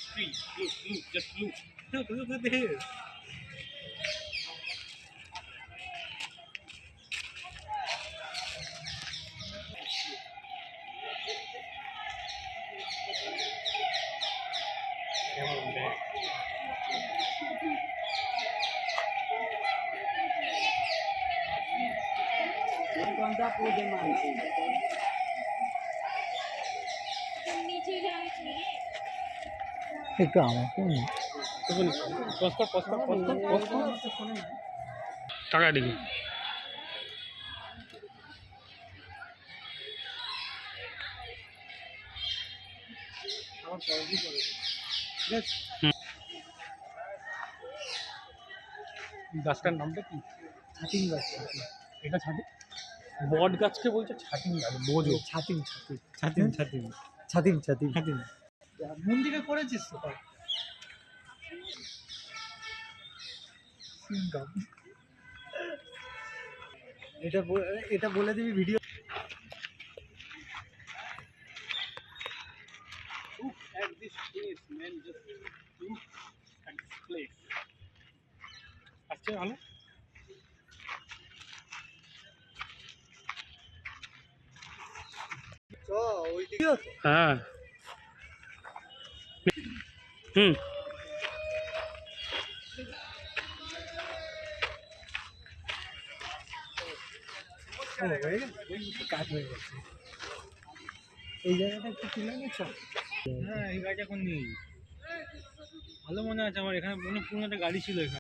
Tree. Look, just look. Look at this. कोणता पूजे मानसी একটু আমাকে টাকা দিবি গাছটার নামটা কি? ছাতিম গাছ এটা ছাতি বট গাছকে বলছে ছাতিম গাছ, বোঝো। ছাতিম ছাতিম ছাতিম ছাতিম ছাতিম ছাতিম ছাতিম। মন্দিরে করেছিস তো এটা বলে দিবি video. Look at this place, man. Just look at this place. আচ্ছা ভালো। হ্যাঁ হুম কাজ হয়ে গেছে এই জায়গাটা একটু তুলে নিচ্ছ। হ্যাঁ এই গাছ এখন নেই। ভালো মনে আছে আমার, এখানে পুরনো একটা গাড়ি ছিল এখানে।